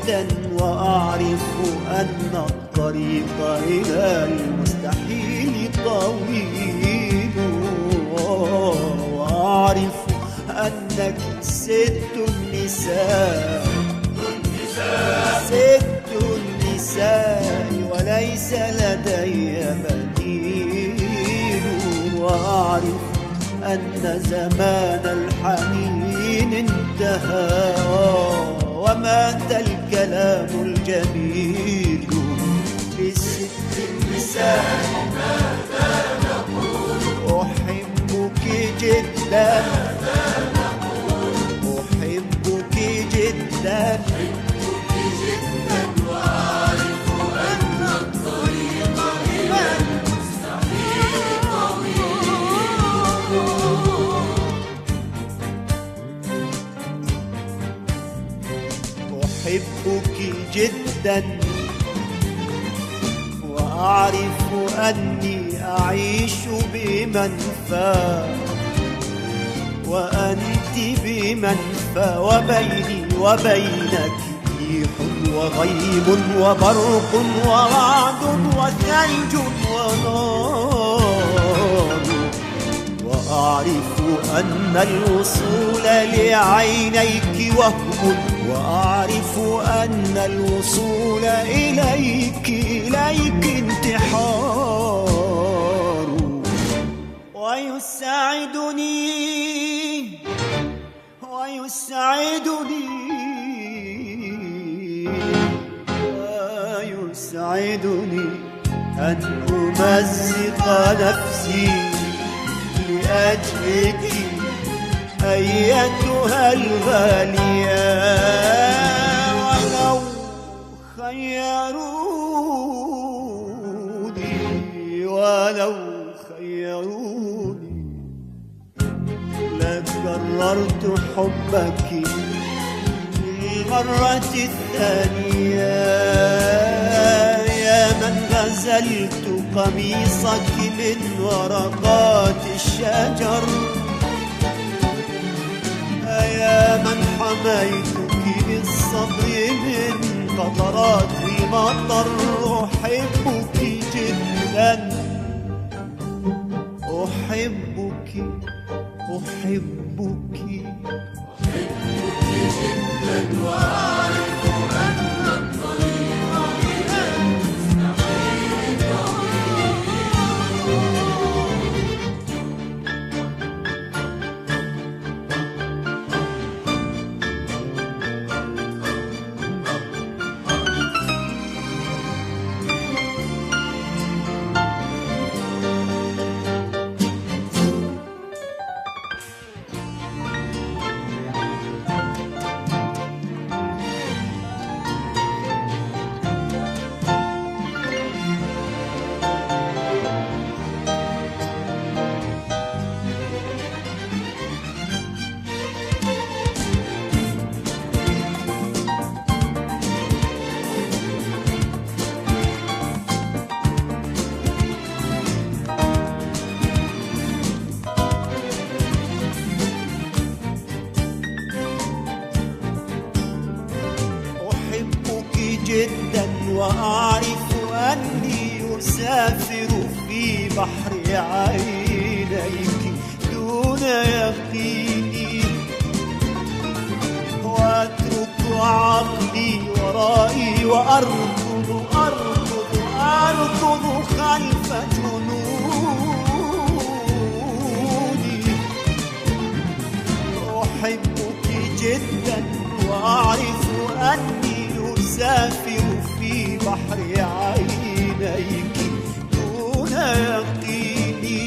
جدا وأعرف أن الطريق إلى المستحيل طويل، وأعرف أنك ست النساء وليس لدي بديل، وأعرف أن زمان الحنين انتهى ومات الكلام الجميل. للست النساء ماذا نقول؟ أحبك جدا، أحبك جدا، وأعرف أن الطريق إلى المستحيل طويل. أحبك جدا وأعرف أني أعيش بمنفى وأنت بمنفى، وبيني وبينك ريح وغيم وبرق ورعد وثلج ونار، وأعرف أن الوصول لعينيك وهم، وأعرف أن الوصول إليك انتحار. ويسعدني أن أمزق نفسي لأجلك أيتها الغالية، ولو خيروني لكررت حبك للمرة الثانية. يا من غزلت قميصك من ورقات الشجر، يا من حميتك بالصبر من قطرات المطر. أحبك جدا، أحبك جدا، وأعرف أن الطريق إلى المستحيل طويل. جدا وأعرف أني أسافر في بحر عينيك دون يقيني، وأترك عقلي ورائي وأركض خلف جنوني. أحبك جدا وأعرف أني أسافر في بحر عينيك دون يقيني،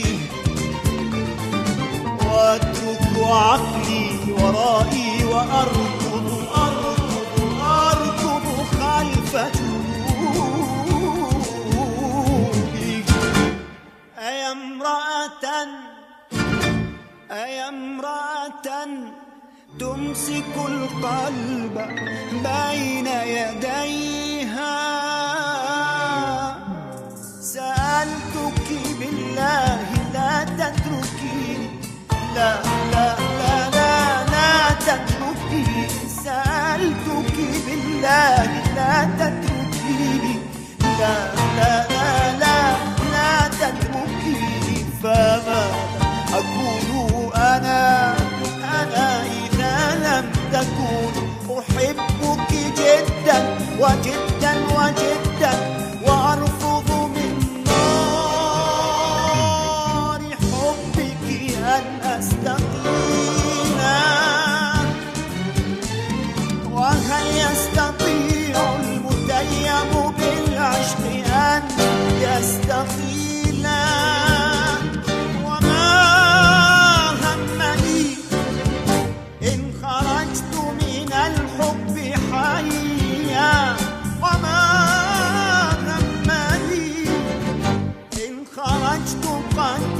وأترك عقلي ورائي وأركض خلف جنوني. أيا امرأة تمسك القلب بين يديها، سألتك بالله لا تتركيني، لا تتركيني، سألتك بالله لا لا لا لا لا تتركيني، فما أكون أنا إذا لم تكون أحبك جدا وجدا وجدا، وأرفض من نار حبك أن أستقيل. وهل يستطيع المتيم بالعشق أن يستقيل؟ وما همني إن خرجت من الحب حيا، وما همني إن خرجت قد